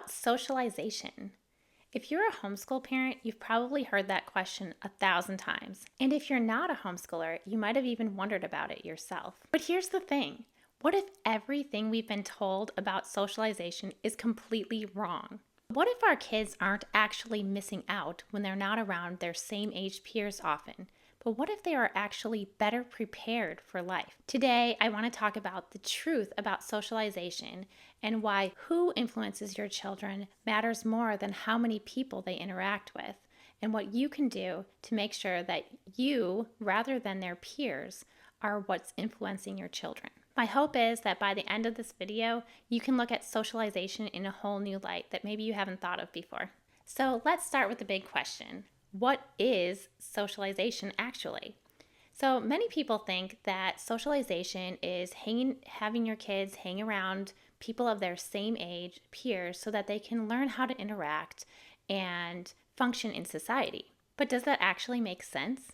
about socialization? If you're a homeschool parent, you've probably heard that question 1,000 times. And if you're not a homeschooler, you might have even wondered about it yourself. But here's the thing. What if everything we've been told about socialization is completely wrong? What if our kids aren't actually missing out when they're not around their same age peers often? But what if they are actually better prepared for life? Today, I want to talk about the truth about socialization and why who influences your children matters more than how many people they interact with, and what you can do to make sure that you, rather than their peers, are what's influencing your children. My hope is that by the end of this video, you can look at socialization in a whole new light that maybe you haven't thought of before. So let's start with the big question. What is socialization actually? So many people think that socialization is having your kids hang around people of their same age, peers, so that they can learn how to interact and function in society. But does that actually make sense?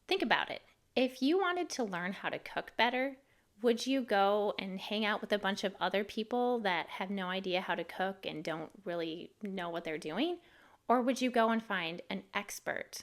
Think about it. If you wanted to learn how to cook better, would you go and hang out with a bunch of other people that have no idea how to cook and don't really know what they're doing? Or would you go and find an expert,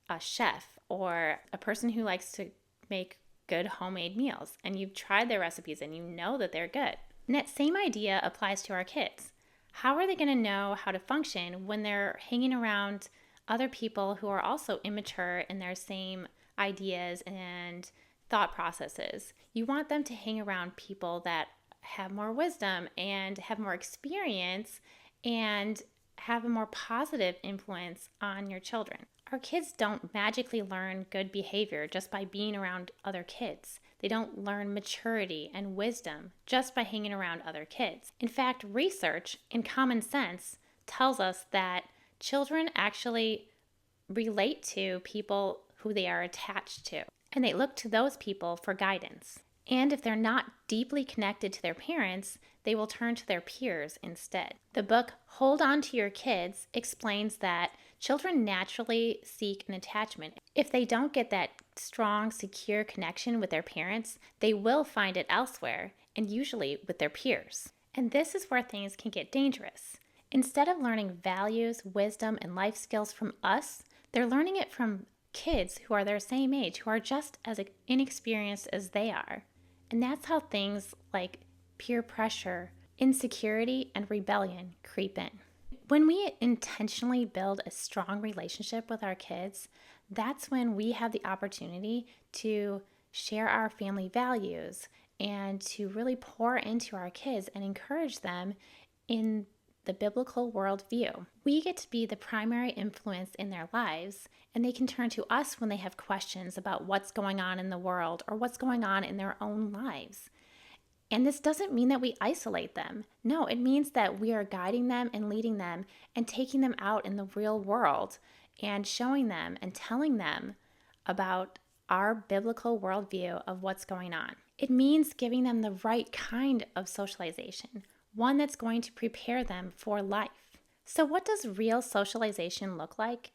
a chef, or a person who likes to make good homemade meals, and you've tried their recipes and you know that they're good? And that same idea applies to our kids. How are they going to know how to function when they're hanging around other people who are also immature in their same ideas and thought processes? You want them to hang around people that have more wisdom and have more experience and have a more positive influence on your children. Our kids don't magically learn good behavior just by being around other kids. They don't learn maturity and wisdom just by hanging around other kids. In fact, research and common sense tells us that children actually relate to people who they are attached to, and they look to those people for guidance. And if they're not deeply connected to their parents, they will turn to their peers instead. The book Hold On to Your Kids explains that children naturally seek an attachment. If they don't get that strong, secure connection with their parents, they will find it elsewhere, and usually with their peers. And this is where things can get dangerous. Instead of learning values, wisdom, and life skills from us, they're learning it from kids who are their same age, who are just as inexperienced as they are. And that's how things like peer pressure, insecurity, and rebellion creep in. When we intentionally build a strong relationship with our kids, that's when we have the opportunity to share our family values and to really pour into our kids and encourage them in the biblical worldview. We get to be the primary influence in their lives, and they can turn to us when they have questions about what's going on in the world or what's going on in their own lives. And this doesn't mean that we isolate them. No, it means that we are guiding them and leading them and taking them out in the real world and showing them and telling them about our biblical worldview of what's going on. It means giving them the right kind of socialization, one that's going to prepare them for life. So what does real socialization look like?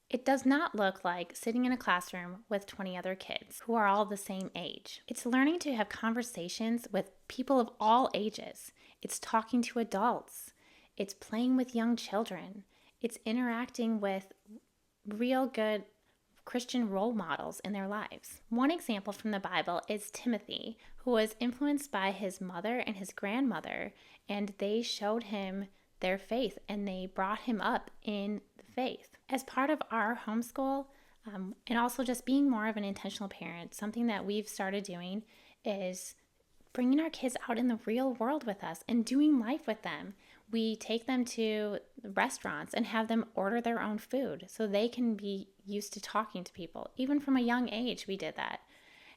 It does not look like sitting in a classroom with 20 other kids who are all the same age. It's learning to have conversations with people of all ages. It's talking to adults. It's playing with young children. It's interacting with real good Christian role models in their lives. One example from the Bible is Timothy, who was influenced by his mother and his grandmother, and they showed him their faith and they brought him up in the faith. As part of our homeschool, and also just being more of an intentional parent, something that we've started doing is bringing our kids out in the real world with us and doing life with them. We take them to restaurants and have them order their own food so they can be used to talking to people. Even from a young age, we did that.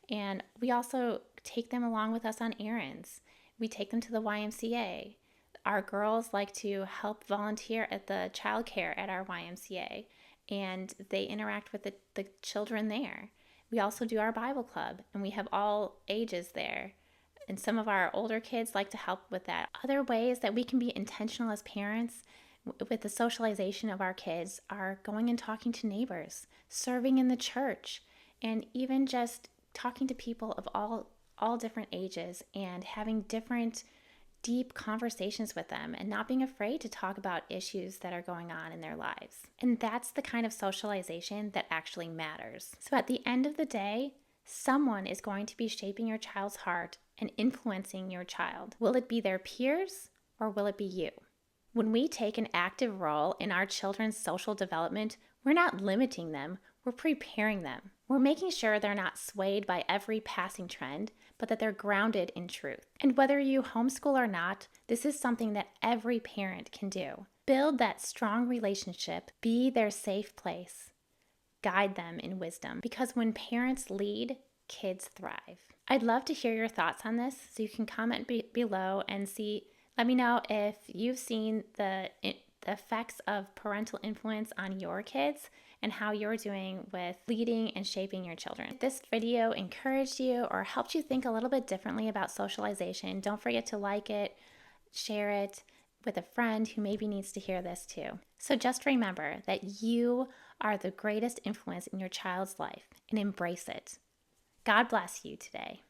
And we also take them along with us on errands. We take them to the YMCA. Our girls like to help volunteer at the childcare at our YMCA, and they interact with the children there. We also do our Bible club, and we have all ages there. And some of our older kids like to help with that. Other ways that we can be intentional as parents with the socialization of our kids are going and talking to neighbors, serving in the church, and even just talking to people of all different ages and having different deep conversations with them and not being afraid to talk about issues that are going on in their lives. And that's the kind of socialization that actually matters. So at the end of the day, someone is going to be shaping your child's heart and influencing your child. Will it be their peers or will it be you? When we take an active role in our children's social development, we're not limiting them, we're preparing them. We're making sure they're not swayed by every passing trend, but that they're grounded in truth. And whether you homeschool or not, this is something that every parent can do. Build that strong relationship, be their safe place, guide them in wisdom, because when parents lead, kids thrive. I'd love to hear your thoughts on this, so you can comment below and let me know if you've seen the effects of parental influence on your kids and how you're doing with leading and shaping your children. If this video encouraged you or helped you think a little bit differently about socialization, don't forget to like it, share it with a friend who maybe needs to hear this too. So just remember that you are the greatest influence in your child's life and embrace it. God bless you today.